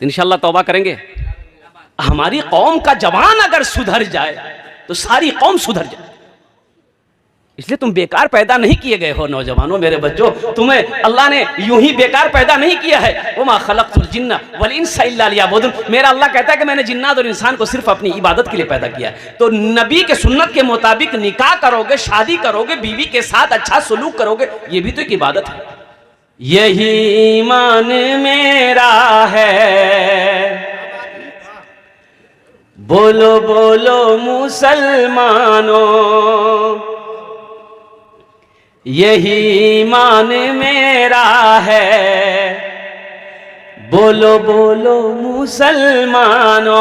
तो इंशाअल्लाह तौबा करेंगे। हमारी कौम का जवान अगर सुधर जाए तो सारी कौम सुधर जाए। इसलिए तुम बेकार पैदा नहीं किए गए हो नौजवानों, मेरे बच्चों, तुम्हें अल्लाह ने यूं ही बेकार पैदा नहीं किया है। वमा खलक़तुल जिन्ना वल इंसा इल्ला लियअबुदून। मेरा अल्लाह कहता है कि मैंने जिन्नात और इंसान को सिर्फ अपनी इबादत के लिए पैदा किया है। तो नबी के सुन्नत के मुताबिक निकाह करोगे, शादी करोगे, बीवी के साथ अच्छा सलूक करोगे, ये भी तो एक इबादत है। यही ईमान मेरा है, बोलो बोलो मुसलमानों, यही ईमान मेरा है, बोलो बोलो मुसलमानों,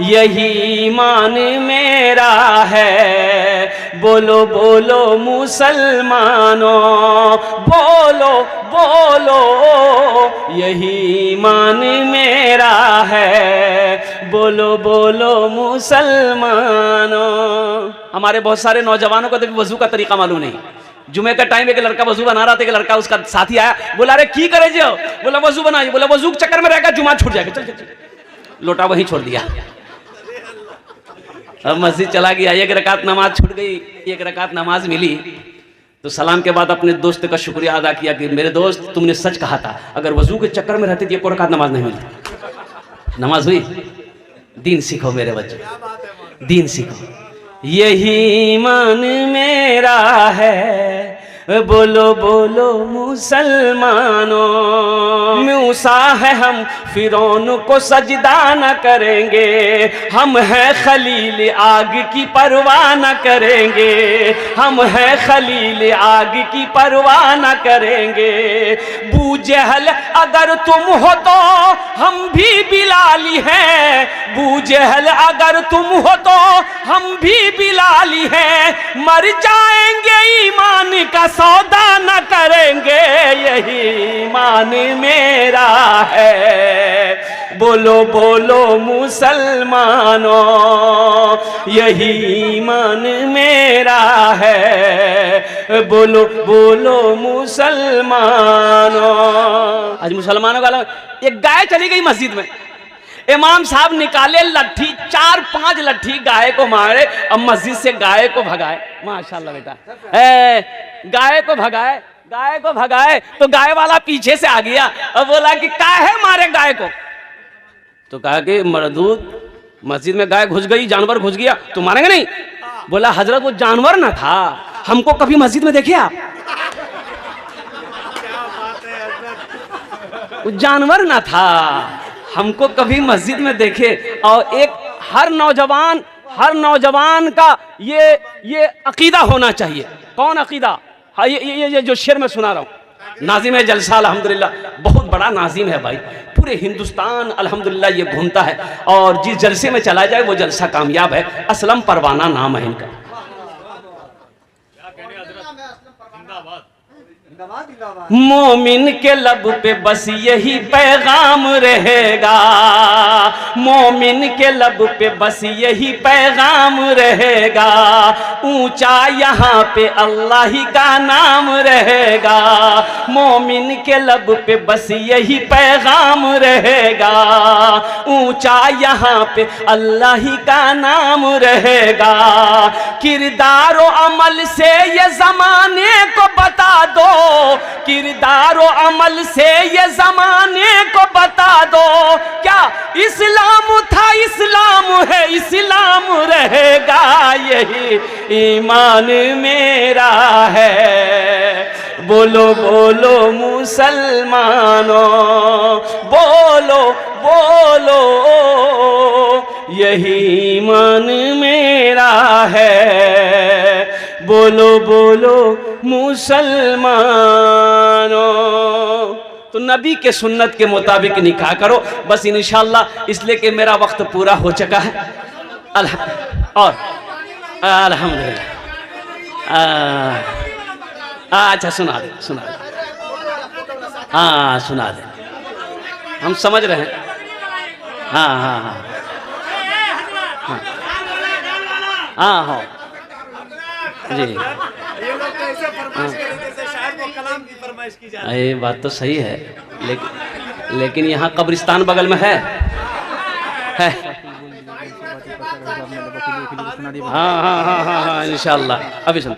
यही ईमान मेरा है, बोलो बोलो मुसलमानों, बोलो बोलो यही ईमान मेरा है, बोलो बोलो मुसलमानों। हमारे बहुत सारे नौजवानों को तो वजू का तरीका मालूम नहीं। जुमे का टाइम एक लड़का वजू बना रहा था, एक लड़का उसका साथी आया, बोला अरे की करे जो, बोला वजू बनाइए, बोला वजू के चक्कर में रहेगा जुमा छूट जाएगा, चल चल चल, लोटा वहीं छोड़ दिया। अब मस्जिद चला गया, एक रकात नमाज छूट गई, एक रकात नमाज मिली तो सलाम के बाद अपने दोस्त का शुक्रिया अदा किया कि मेरे दोस्त तुमने सच कहा था, अगर वजू के चक्कर में रहते तो एक रकात नमाज नहीं मिलती। नमाज हुई। दीन सीखो मेरे बच्चे, दीन सीखो। यही ईमान मेरा है, बोलो बोलो मुसलमानों, मूसा है हम फिरौन को सजदा न करेंगे, हम हैं खलील आग की परवाह न करेंगे, हम हैं खलील आग की परवाह न करेंगे। बू जहल अगर तुम हो तो हम भी बिलाली हैं, बू जहल अगर तुम हो तो हम भी बिलाली हैं, मर जाएंगे ईमान का सौदा न करेंगे, यही ईमान मेरा है, बोलो बोलो मुसलमानों, यही ईमान मेरा है, बोलो बोलो मुसलमानों। आज मुसलमानों का एक गाय चली गई मस्जिद में, इमाम साहब निकाले लट्ठी, 4-5 लट्ठी गाय को मारे, अब मस्जिद से गाय को भगाए। माशाल्लाह बेटा, गाय को भगाए, गाय को भगाए तो गाय वाला पीछे से आ गया और बोला कि काहे मारे गाय को, तो कहा कि मरदूद मस्जिद में गाय घुस गई, जानवर घुस गया, तो मारेंगे नहीं। बोला हजरत वो जानवर ना था, हमको कभी मस्जिद में देखे आप, वो जानवर ना था, हमको कभी मस्जिद में देखे। और एक हर नौजवान का ये अकीदा होना चाहिए। कौन अकीदा? हाँ, ये जो शेर मैं सुना रहा हूँ, नाजिम है जलसा अल्हम्दुलिल्लाह, बहुत बड़ा नाजिम है भाई, पूरे हिंदुस्तान अल्हम्दुलिल्लाह ये घूमता है और जिस जलसे में चला जाए वो जलसा कामयाब है। असलम परवाना नाम है इनका। मोमिन के लब पे बस यही पैगाम रहेगा, मोमिन के लब पे बस यही पैगाम रहेगा, ऊंचा यहाँ पे अल्लाह ही का नाम रहेगा, मोमिन के लब पे बस यही पैगाम रहेगा, ऊंचा यहाँ पे अल्लाह ही का नाम रहेगा। किरदार और अमल से ये जमाने को बता दो, किरदार और अमल से ये जमाने को बता दो, क्या इस्लाम था इस्लाम है इस्लाम रहेगा, यही ईमान मेरा है, बोलो बोलो मुसलमानों, बोलो बोलो यही ईमान मेरा है, बोलो बोलो मुसलमानों। तो नबी के सुन्नत के मुताबिक निकाह करो बस इंशाअल्लाह, इसलिए कि मेरा वक्त पूरा हो चुका है। और अल्हम्दुलिल्लाह, अच्छा सुना दे, सुना दे, हाँ सुना दे, हम समझ रहे हैं। हाँ हाँ हाँ हाँ हाँ जी, ये बात तो सही है, लेकिन यहाँ कब्रिस्तान बगल में है। हाँ हाँ हाँ हाँ हाँ इंशाल्लाह। अभी सुन,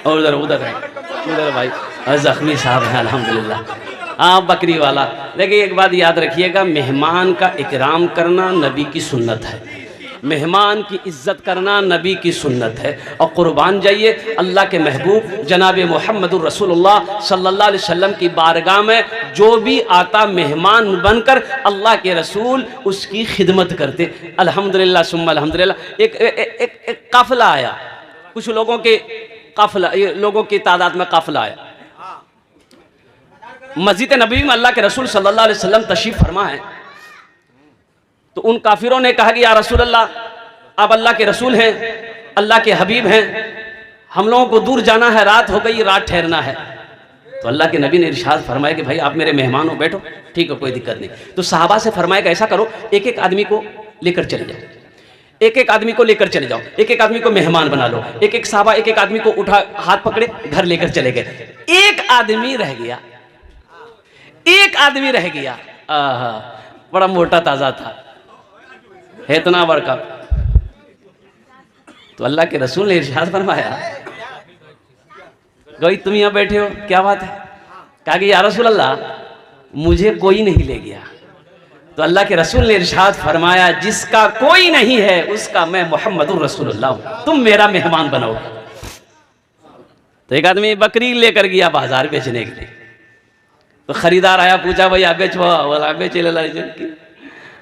और उधर उधर है, उधर भाई जख्मी साहब है अल्हम्दुलिल्लाह। हाँ बकरी वाला। लेकिन एक बात याद रखिएगा, मेहमान का इकराम करना नबी की सुन्नत है, मेहमान की इज्जत करना नबी की सुन्नत है। और कुर्बान जाइए अल्लाह के महबूब जनाब मोहम्मदुर रसूलुल्लाह सल्लल्लाहु अलैहि वसल्लम की बारगाह में जो भी आता मेहमान बनकर अल्लाह के रसूल उसकी खिदमत करते। अल्हम्दुलिल्लाह सुम्मा अल्हम्दुलिल्लाह। एक काफिला आया, कुछ लोगों के काफिला, लोगों की तादाद में काफिला आया। मस्जिद नबी में अल्लाह के रसूल सल्लल्लाहु अलैहि वसल्लम तशरीफ फरमा है। तो उन काफिरों ने कहा कि या रसूल अल्लाह, आप अल्लाह के रसूल हैं, अल्लाह के हबीब हैं, हम लोगों को दूर जाना है, रात हो गई, रात ठहरना है। तो अल्लाह के नबी ने इरशाद फरमाया कि भाई आप मेरे मेहमान हो, बैठो, ठीक है कोई दिक्कत नहीं। तो सहाबा से फरमाया कि ऐसा करो, एक एक आदमी को लेकर चले जाओ, एक एक आदमी को लेकर चले जाओ, एक एक आदमी को मेहमान बना लो। एक एक सहाबा एक एक आदमी को उठा, हाथ पकड़े, घर लेकर चले गए। एक आदमी रह गया, एक आदमी रह गया। आहा, बड़ा मोटा ताजा था, इतना बड़का। तो अल्लाह के रसूल ने इरशाद फरमाया, गई तुम यहाँ बैठे हो, क्या बात है? कहा कि या रसूल अल्लाह, मुझे कोई नहीं ले गया। तो अल्लाह के रसूल ने इरशाद फरमाया, जिसका कोई नहीं है उसका मैं मोहम्मदुर रसूलुल्लाह हूं, तुम मेरा मेहमान बनोगे। तो एक आदमी बकरी लेकर गया बाजार बेचने के लिए। तो खरीदार आया, पूछा भैया बेचो? बोला बेचे ले ला।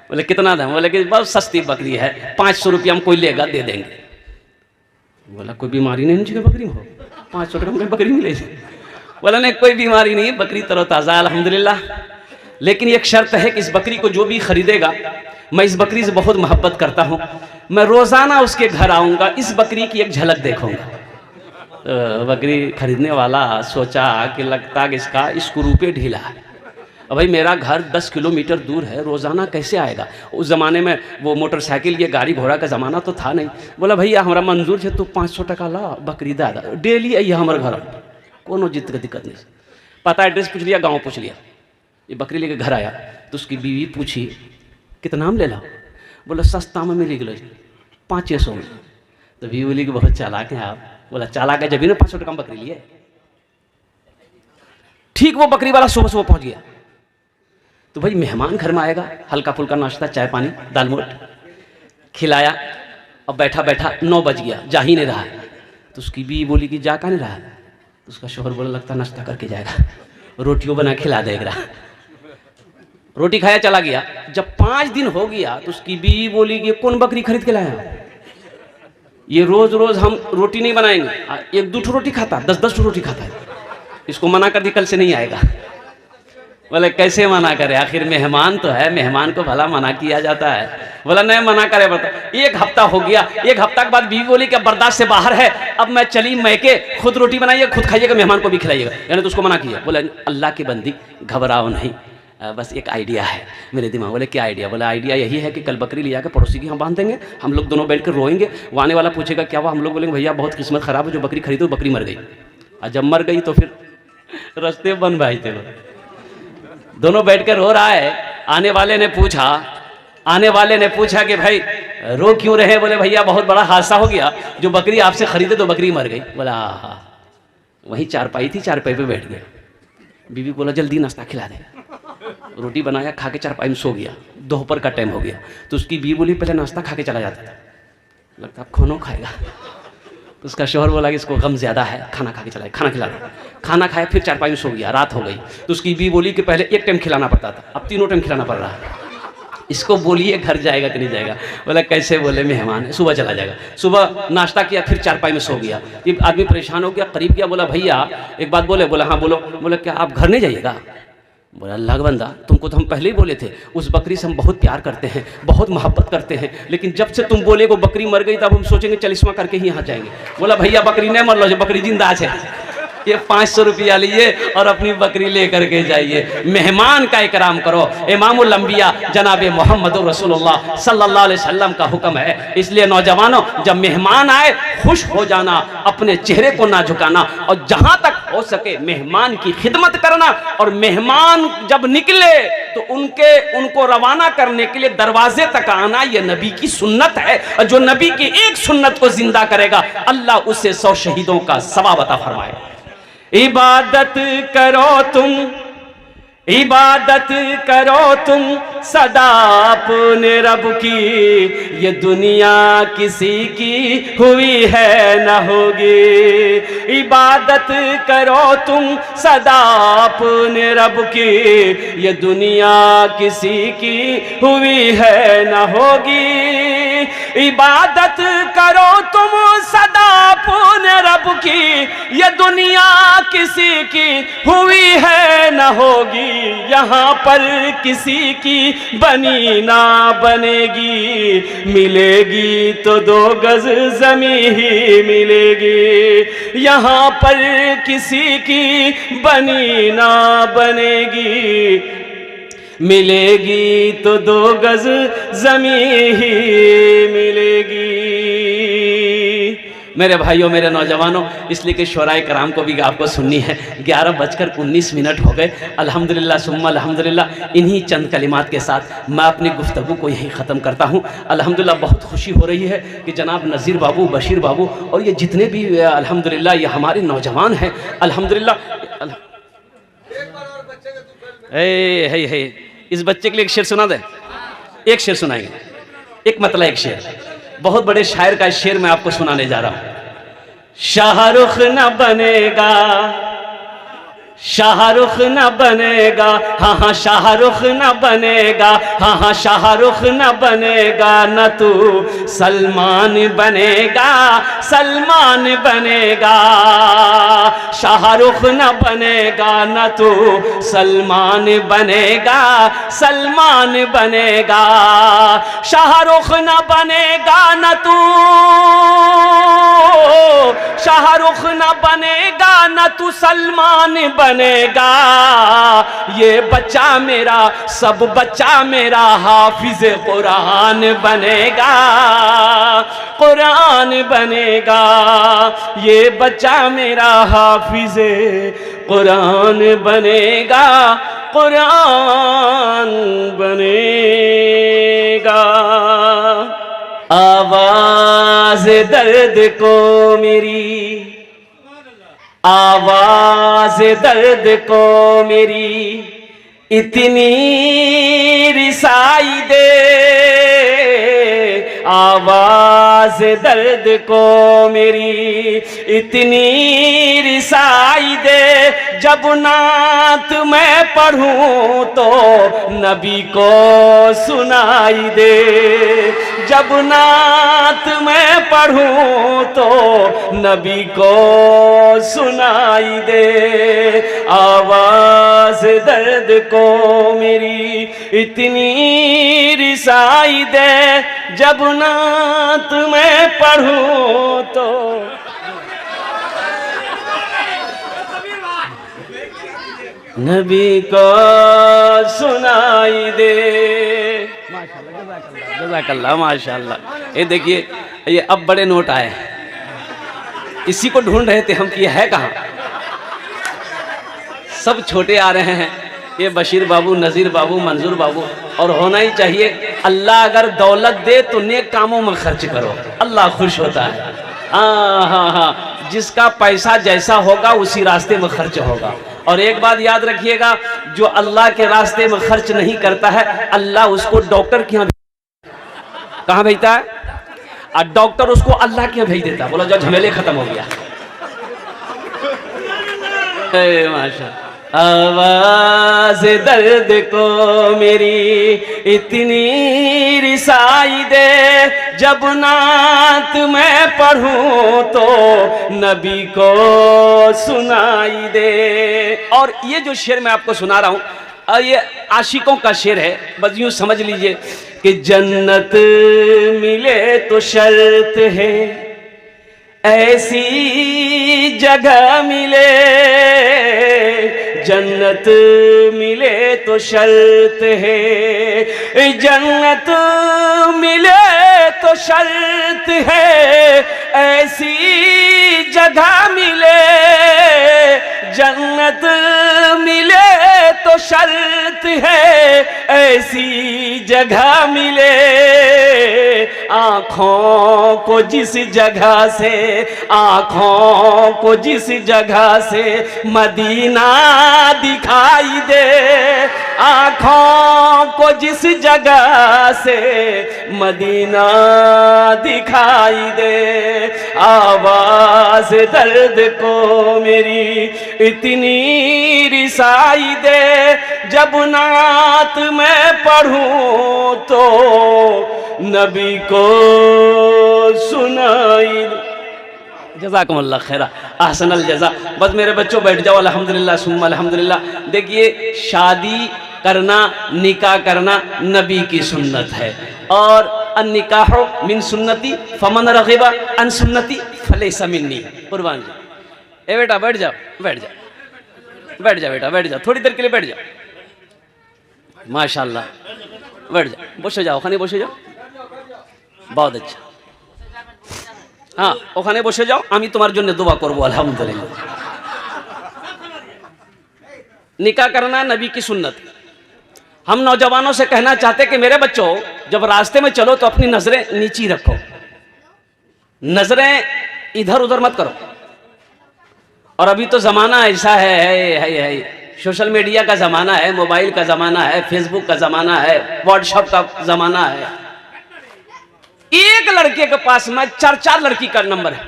बोले कितना दाम? बोले कि बहुत सस्ती बकरी है, 500 रुपया हम कोई लेगा दे देंगे। बोला कोई बीमारी नहीं मुझे बकरी हो, 500 रुपये में बकरी मिलेगी? बोला नहीं कोई बीमारी नहीं, बकरी तरोताज़ा अल्हम्दुलिल्लाह, लेकिन एक शर्त है कि इस बकरी को जो भी खरीदेगा, मैं इस बकरी से बहुत मोहब्बत करता हूँ, मैं रोज़ाना उसके घर आऊँगा, इस बकरी की एक झलक देखूँगा। तो बकरी खरीदने वाला सोचा कि लगता कि इसका स्क्रू पे ढीला है। अब भाई मेरा घर 10 किलोमीटर दूर है, रोज़ाना कैसे आएगा? उस ज़माने में वो मोटरसाइकिल, ये गाड़ी घोड़ा का ज़माना तो था नहीं। बोला भैया हमारा मंजूर है, तू 500 टका ला, बकरी दादा डेली आइए हमारे घर, कोनो जित का दिक्कत नहीं। पता एड्रेस पूछ लिया, गाँव पूछ लिया, ये बकरी लेके घर आया। तो उसकी बीवी पूछी कितना में ले ला? बोला सस्ता में मिल गया 500 में। तो बीवी बोली कि बहुत चालाक हैं आप। बोला चालाक है, जब भी ना 500 टका में बकरी लिए। ठीक वो बकरी वाला सुबह सुबह पहुंच गया। तो भाई मेहमान घर में आएगा, हल्का फुल्का नाश्ता, चाय पानी, दाल मोट खिलाया। अब बैठा बैठा 9 बज गया, जा ही नहीं रहा। तो उसकी बीवी बोली कि जा का नहीं रहा? तो उसका शोहर बोला लगता नाश्ता करके जाएगा, रोटियों बना खिला देगा। रोटी खाया चला गया। जब 5 दिन हो गया तो उसकी बीवी बोली कि कौन बकरी खरीद के लाया? ये रोज रोज हम रोटी नहीं बनाएंगे, 1-2 रोटी खाता, 10-10 रोटी खाता है, इसको मना कर दी कल से नहीं आएगा। बोले कैसे मना करे, आखिर मेहमान तो है, मेहमान को भला मना किया जाता है? बोला नहीं मना करे। बता 1 हफ्ता हो गया, 1 हफ्ता के बाद बीवी बोली कि बर्दाश्त से बाहर है, अब मैं चली मैके, खुद रोटी बनाइए, खुद खाइएगा, मेहमान को भी खिलाइएगा। यानी तो उसको मना किया। बोला अल्लाह की बंदी घबराओ नहीं, बस एक आइडिया है मेरे दिमाग। बोले क्या आइडिया? बोला आइडिया यही है कि कल बकरी ले जाकर पड़ोसी की हम बांध देंगे, हम लोग दोनों बैठ कर रोएंगे, वो आने वाला पूछेगा क्या हुआ, हम लोग बोलेंगे भैया बहुत किस्मत खराब है, जो बकरी खरीदो बकरी मर गई। और जब मर गई तो फिर रास्ते बन भाई थे। दोनों बैठ कर रो रहा है। आने वाले ने पूछा कि भाई रो क्यों रहे? बोले भैया बहुत बड़ा हादसा हो गया, जो बकरी आपसे खरीदे तो बकरी मर गई। बोला हाँ। वहीं चारपाई थी, चारपाई पे बैठ गया। बीवी बोला जल्दी नाश्ता खिला दे। रोटी बनाया, खा के चारपाई में सो गया। दोपहर का टाइम हो गया। तो उसकी बीवी बोली पहले नाश्ता खा के चला जाता था, लगता अब खाना खाएगा। तो उसका शोहर बोला कि इसको गम ज़्यादा है, खाना खा के चलाए, खाना खिला दो। खाना खाया, फिर चारपाई में सो गया, रात हो गई। तो उसकी बीवी बोली कि पहले 1 टाइम खिलाना पड़ता था, अब 3 टाइम खिलाना पड़ रहा है, इसको बोलिए घर जाएगा कि नहीं जाएगा? बोला कैसे? बोले मेहमान है, सुबह चला जाएगा। सुबह नाश्ता किया, फिर चारपाई में सो गया। ये आदमी परेशान हो गया, करीब गया, बोला भैया एक बात बोले? बोला हाँ बोलो। बोला क्या आप घर नहीं जाइएगा? बोला अल्लाह का बंदा, तुमको तो हम पहले ही बोले थे, उस बकरी से हम बहुत प्यार करते हैं, बहुत मोहब्बत करते हैं, लेकिन जब से तुम बोले वो बकरी मर गई तब हम सोचेंगे चलिस्मा करके ही यहाँ जाएंगे। बोला भैया बकरी नहीं मर लो, जो बकरी जिंदा है। ये 500 रुपया लिए और अपनी बकरी लेकर के जाइए। मेहमान का इकराम करो। इमामुल अंबिया जनाब मोहम्मद रसूलुल्लाह सल्लल्लाहु अलैहि वसल्लम का हुक्म है। इसलिए नौजवानों, जब मेहमान आए खुश हो जाना, अपने चेहरे को ना झुकाना, और जहां तक हो सके मेहमान की खिदमत करना। और मेहमान जब निकले तो उनको रवाना करने के लिए दरवाजे तक आना, यह नबी की सुन्नत है। और जो नबी की एक सुन्नत को जिंदा करेगा, अल्लाह उसे 100 शहीदों का सवाब अता फरमाए। इबादत करो तुम, इबादत करो तुम सदा अपने रब की, ये दुनिया किसी की हुई है न होगी। इबादत करो तुम सदा अपने रब की, ये दुनिया किसी की हुई है न होगी। इबादत करो तुम सदा अपने रब की, ये दुनिया किसी की हुई है न होगी। यहाँ पर किसी की बनी ना बनेगी, मिलेगी तो 2 गज ज़मीं ही मिलेगी। यहाँ पर किसी की बनी ना बनेगी, मिलेगी तो 2 गज ज़मीं ही मिलेगी। मेरे भाइयों, मेरे नौजवानों, इसलिए कि शोराए कराम को भी आपको सुननी है। 11:19 हो गए। अल्हम्दुलिल्लाह सुम्मा अल्हम्दुलिल्लाह। इन्हीं चंद कलिमात के साथ मैं अपनी गुफ्तगू को यहीं ख़त्म करता हूँ। अल्हम्दुलिल्लाह बहुत खुशी हो रही है कि जनाब नज़ीर बाबू, बशीर बाबू और ये जितने भी अल्हम्दुलिल्लाह ये हमारे नौजवान हैं, अल्हम्दुलिल्लाह। है इस बच्चे के लिए एक शेर सुना दे। एक शेर सुनाएंगे, एक मतलब एक शेर। बहुत बड़े शायर का शेर मैं आपको सुनाने जा रहा हूं। शाहरुख न बनेगा, शाहरुख न बनेगा, हाँ हाँ शाहरुख न बनेगा, हाँ हाँ शाहरुख न बनेगा, न तू सलमान बनेगा, सलमान बनेगा। शाहरुख न बनेगा, न तू सलमान बनेगा, सलमान बनेगा। शाहरुख न बनेगा, न तू शाहरुख न बनेगा, न तू सलमान बनेगा। ये बच्चा मेरा, सब बच्चा मेरा हाफिज कुरान बनेगा, कुरान बनेगा। ये बच्चा मेरा हाफिज कुरान बनेगा, कुरान बनेगा। आवाज दर्द को मेरी, आवाज दर्द को मेरी इतनी रिसाई दे। आवाज दर्द को मेरी इतनी रिसाई दे। जब नात मैं पढ़ूं तो नबी को सुनाई दे। जब नात मैं पढ़ूं तो नबी को सुनाई दे। आवाज दर्द को मेरी इतनी रिसाई दे। जब नात मैं पढ़ूं तो नबी को सुनाई दे। जज़ाकल्लाह माशाअल्लाह। ये देखिए, ये अब बड़े नोट आए, इसी को ढूंढ रहे थे हम कि ये है कहाँ। सब छोटे आ रहे हैं, ये बशीर बाबू, नज़ीर बाबू, मंजूर बाबू। और होना ही चाहिए। अल्लाह अगर दौलत दे तो नेक कामों में खर्च करो, अल्लाह खुश होता है। हाँ, जिसका पैसा जैसा होगा उसी रास्ते में खर्च होगा। और एक बात याद रखिएगा, जो अल्लाह के रास्ते में खर्च नहीं करता है, अल्लाह उसको डॉक्टर के यहाँ कहाँ भेजता है, और डॉक्टर उसको अल्लाह के यहाँ भेज देता है। बोला जो झमेले खत्म हो गया। माशा। आवाज दर्द को मेरी इतनी रिसाई दे। जब नात मैं पढ़ूं तो नबी को सुनाई दे। और ये जो शेर मैं आपको सुना रहा हूँ, ये आशिकों का शेर है। बस यूं समझ लीजिए कि जन्नत मिले तो शर्त है, ऐसी जगह मिले, जन्नत मिले तो शर्त है, जन्नत मिले तो शर्त है, ऐसी जगह मिले, जन्नत मिले तो शर्त है, ऐसी जगह मिले। आँखों को जिस जगह से, आँखों को जिस जगह से मदीना दिखाई दे, आँखों को जिस जगह से मदीना दिखाई दे, आवाज़ दर्द को मेरी इतनी रिसाई दे, जब नात मैं पढ़ूं तो नबी को सुनाई। जज़ाकुमुल्लाह खैरा, अहसनल जज़ा। बस मेरे बच्चों बैठ जाओ, अल्हम्दुलिल्लाह सुम्मा अल्हम्दुलिल्लाह। देखिए, शादी करना, निकाह करना नबी की सुन्नत है, और अन्निकाहु मिन सुन्नती फमन रग़िबा अन सुन्नती फलैसा मिन्नी। कुर्बान जी, ए बेटा बैठ जाओ, बैठ जाओ, बैठ जाओ बेटा, बैठ जाओ, थोड़ी देर के लिए बैठ जाओ, माशाल्लाह, बैठ जाओ, বসে যাও, ওখানে বসে যাও, बहुत अच्छा। हाँ, ওখানে বসে যাও, আমি তোমার জন্য দোয়া করব আলহামদুলিল্লাহ। निकाह करना नबी की सुन्नत। हम नौजवानों से कहना चाहते कि मेरे बच्चों, जब रास्ते में चलो तो अपनी नजरें नीची रखो, नजरें इधर उधर मत करो। और अभी तो जमाना ऐसा है, सोशल मीडिया का जमाना है, मोबाइल का जमाना है, फेसबुक का जमाना है, व्हाट्सएप का जमाना है। एक लड़के के पास में 4-4 लड़की का नंबर है,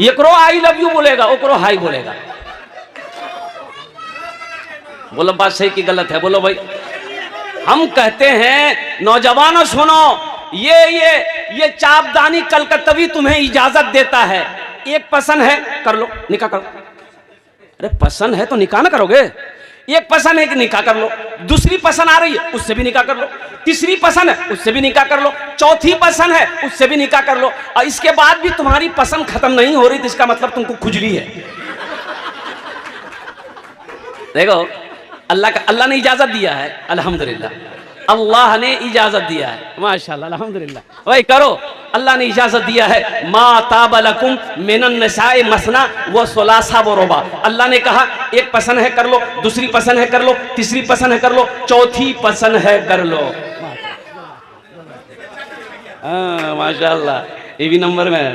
एकरो आई लव यू बोलेगा, ओकरो हाई बोलेगा। बोलो बात सही कि गलत है? बोलो भाई। हम कहते हैं नौजवानों सुनो, ये चापदानी कलकत्तवी तुम्हें इजाजत देता है, एक पसंद है कर लो, निकाह करो। अरे पसंद है तो निकाह ना करोगे? एक पसंद है कि निकाह कर लो, दूसरी पसंद आ रही है उससे भी निकाह कर लो, तीसरी पसंद है उससे भी निकाह कर लो, चौथी पसंद है उससे भी निकाह कर लो, और इसके बाद भी तुम्हारी पसंद खत्म नहीं हो रही तो इसका मतलब तुमको खुजली है। देखो, अल्लाह ने इजाजत दिया है, अल्हम्दुलिल्लाह, अल्लाह ने इजाजत दिया है, माशाल्लाह अल्हम्दुलिल्लाह। वही करो, अल्लाह ने इजाजत दिया है। मा ताब लकुम मिनन निसाए मसना व सुलासा व रुबा। अल्लाह ने कहा एक पसंद है कर लो, दूसरी पसंद है कर लो, तीसरी पसंद है कर लो, चौथी पसंद है कर लो। माशाल्लाह, ये भी नंबर में है।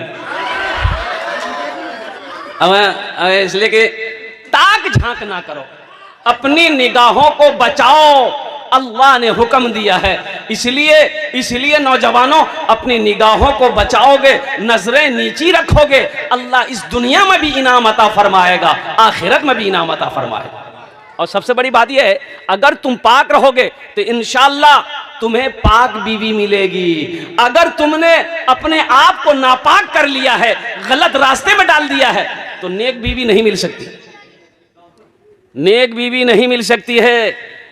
अब इसलिए कि ताक झांक ना करो, अपनी निगाहों को बचाओ, अल्लाह ने हुक्म दिया है। इसलिए नौजवानों, अपनी निगाहों को बचाओगे, नजरें नीची रखोगे, अल्लाह इस दुनिया में भी इनाम अता फरमाएगा, आखिरत में भी इनाम अता फरमाएगा। और सबसे बड़ी बात यह है, अगर तुम पाक रहोगे तो इंशाअल्लाह तुम्हें पाक बीवी मिलेगी। अगर तुमने अपने आप को नापाक कर लिया है, गलत रास्ते में डाल दिया है, तो नेक बीवी नहीं मिल सकती, नेक बीवी नहीं मिल सकती है।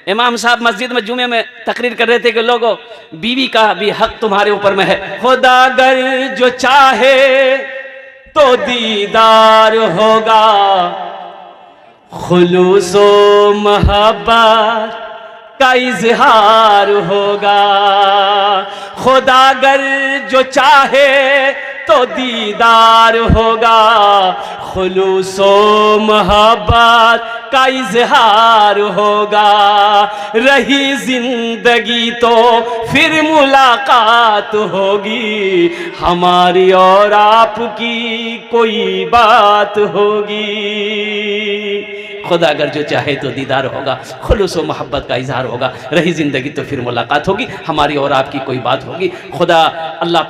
इमाम साहब मस्जिद में जुमे में तकरीर कर रहे थे कि लोगों, बीवी का भी हक तुम्हारे ऊपर में है। खुदा अगर जो चाहे तो दीदार होगा, खुलूसो मोहब्बत का इजहार होगा। खुदा अगर जो चाहे तो दीदार होगा, खुलूसो मोहब्बत का इजहार होगा। रही जिंदगी तो फिर मुलाकात होगी, हमारी और आपकी कोई बात होगी। खुदा अगर जो चाहे तो दीदार होगा, खुलूस व मोहब्बत का इजहार होगा। रही ज़िंदगी तो फिर मुलाकात होगी, हमारी और आपकी कोई बात होगी। खुदा अल्लाह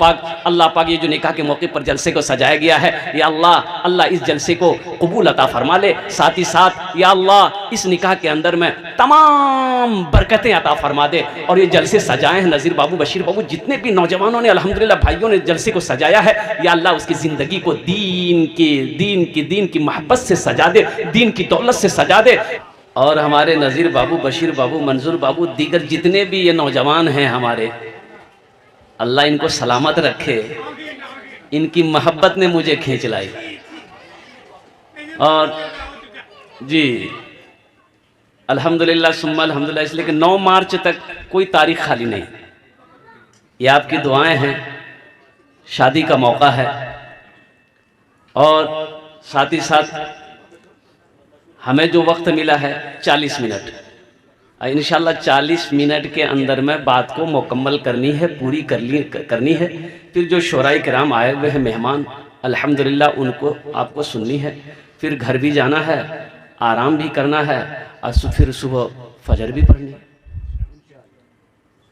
पाक ये जो निकाह के मौके पर जलसे को सजाया गया है, या अल्लाह इस जलसे को कबूल अता फरमा ले। साथ ही साथ या अल्लाह इस निकाह के अंदर में तमाम बरकतें अता फरमा दे। और ये जलसे सजाए हैं नज़ीर बाबू, बशीर बाबू, जितने भी नौजवानों ने अल्हम्दुलिल्लाह भाइयों ने जलसे को सजाया है, या अल्लाह उसकी ज़िंदगी को दीन की मोहब्बत से सजा दे, दीन की दौलत से सजा दे। और हमारे नज़ीर बाबू, बशीर बाबू, मंजूर बाबू, दीगर जितने भी ये नौजवान हैं हमारे, अल्लाह इनको सलामत रखे। इनकी मोहब्बत ने मुझे खींच लाई, और जी अल्हम्दुलिल्लाह सुम्मा अल्हम्दुलिल्लाह, इसलिए कि 9 मार्च तक कोई तारीख खाली नहीं। ये आपकी दुआएं हैं, शादी का मौका है और साथ ही साथ हमें जो वक्त मिला है 40 मिनट, इंशाल्लाह 40 मिनट के अंदर में बात को मुकम्मल करनी है, पूरी करनी है। फिर जो शोराई किराम आए हुए हैं मेहमान, अल्हम्दुलिल्लाह उनको आपको सुननी है, फिर घर भी जाना है, आराम भी करना है और फिर सुबह फजर भी पढ़नी है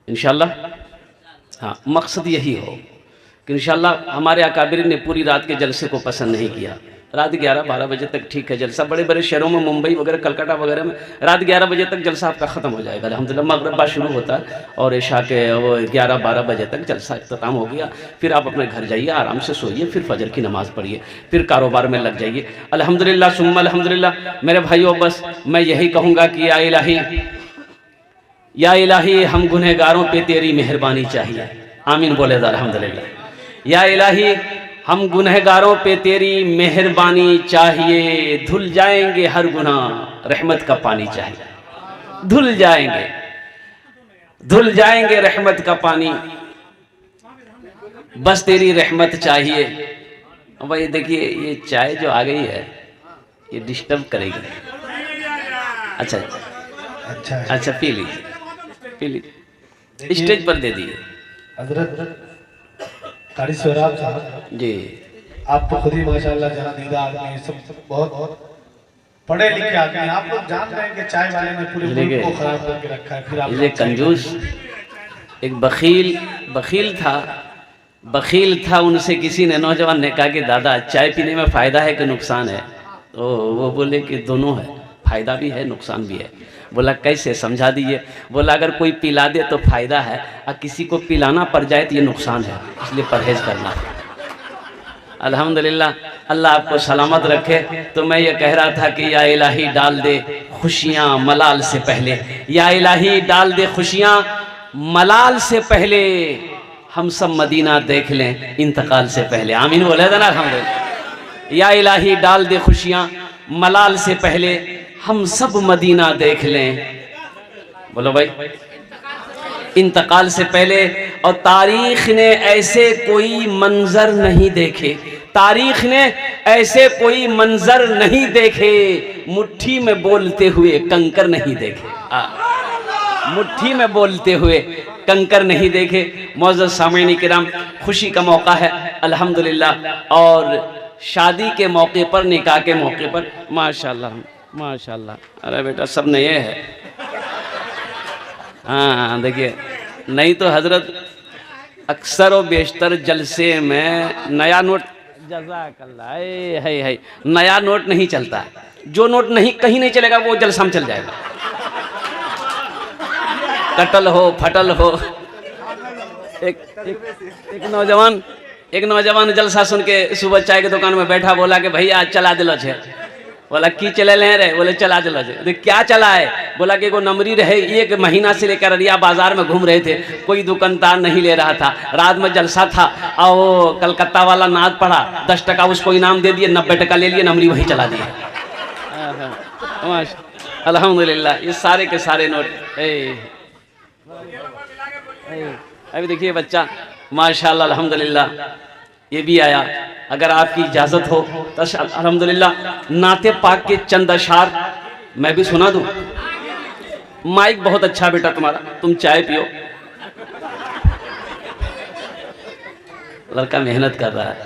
इंशाल्लाह। हाँ, मकसद यही हो कि इंशाल्लाह हमारे अकाबिर ने पूरी रात के जलसे को पसंद नहीं किया। रात 11-12 बजे तक ठीक है जलसा, बड़े बड़े शहरों में मुंबई वगैरह कलकत्ता वगैरह में रात 11 बजे तक जलसा आपका ख़त्म हो जाएगा अल्हम्दुलिल्लाह। मगरिब बाद शुरू होता है और इशा के वो 11-12 बजे तक जलसा इख्तिताम हो गया। फिर आप अपने घर जाइए, आराम से सोइए, फिर फजर की नमाज़ पढ़िए, फिर कारोबार में लग जाइए अल्हम्दुलिल्लाह सुम्मा अल्हम्दुलिल्लाह। मेरे भाइयों, बस मैं यही कहूँगा कि या इलाही हम गुनहगारों पे तेरी मेहरबानी चाहिए। आमीन बोले अल्हम्दुलिल्लाह। या इलाही हम गुनहगारों पे तेरी मेहरबानी चाहिए, धुल जाएंगे हर गुनाह, रहमत का पानी चाहिए। धुल जाएंगे रहमत का पानी, बस तेरी रहमत चाहिए। अब भाई देखिए, ये चाय जो आ गई है ये डिस्टर्ब करेगी। अच्छा पी लीजिए, स्टेज पर दे दिए। हजरत कारी सोहराब साहब जी, आप तो खुद ही माशाल्लाह जहां आदमी, सब बहुत पढ़े लिखे आदमी हैं। आप लोग जान रहे हैं कि चाय वाले ने पूरे मुल्क को खराब करके रखा है। फिर आप ये कंजूस एक बखील था। उनसे किसी ने, नौजवान ने कहा कि दादा चाय पीने में फ़ायदा है कि नुकसान है? तो वो बोले कि दोनों है, फ़ायदा भी है नुकसान भी है। बोला कैसे, समझा दीजिए। बोला अगर कोई पिला दे तो फ़ायदा है और किसी को पिलाना पड़ जाए तो ये नुकसान है, इसलिए परहेज़ करना। अल्हम्दुलिल्लाह, अल्लाह आपको सलामत रखे। तो मैं ये कह रहा था कि या इलाही डाल दे खुशियाँ मलाल से पहले, या इलाही डाल दे खुशियाँ मलाल से पहले, हम सब मदीना देख लें इंतकाल से पहले। आमीन बोले था ना अल्हम्दुलिल्लाह। या इलाही डाल दे खुशियाँ मलाल से पहले, हम सब मदीना देख लें। बोलो भाई, इंतकाल से पहले। और तारीख ने ऐसे कोई मंजर नहीं देखे, तारीख ने ऐसे कोई मंजर नहीं देखे, मुट्ठी में बोलते हुए कंकर नहीं देखे। मुट्ठी में बोलते हुए कंकर नहीं देखे। मौजूद सामईन किराम, खुशी का मौका है अल्हम्दुलिल्लाह, और शादी के मौके पर, निकाह के मौके पर माशाल्लाह माशाल्लाह। अरे बेटा सब नए है। हाँ देखिए, नहीं तो हजरत अक्सर और बेशतर जलसे में नया नोट, जज़ाकल्लाह, है नया नोट नहीं चलता। जो नोट नहीं कहीं नहीं चलेगा वो जलसा में चल जाएगा, कटल हो फटल हो। एक नौजवान जलसा सुन के सुबह चाय के दुकान में बैठा, बोला कि भैया आज चला दिलो छे। बोला की चले ले रे? बोले चला दिलो छे। क्या चला है? बोला कि वो नमरी रहे, 1 महीना से लेकर अरिया बाजार में घूम रहे थे, कोई दुकानदार नहीं ले रहा था। रात में जलसा था और वो कलकत्ता वाला नाद पड़ा, 10 टका उसको इनाम दे दिए, 90 टका ले लिए, नमरी वहीं चला दिया। अल्हम्दुलिल्लाह, ये सारे के सारे नोट। अभी देखिए बच्चा माशाल्लाह अल्हम्दुलिल्लाह ये भी आया। अगर आपकी इजाज़त हो तो अल्हम्दुलिल्लाह नाते पाक के चंद अशार मैं भी सुना दूं। माइक बहुत अच्छा बेटा तुम्हारा, तुम चाय पियो। लड़का मेहनत कर रहा है।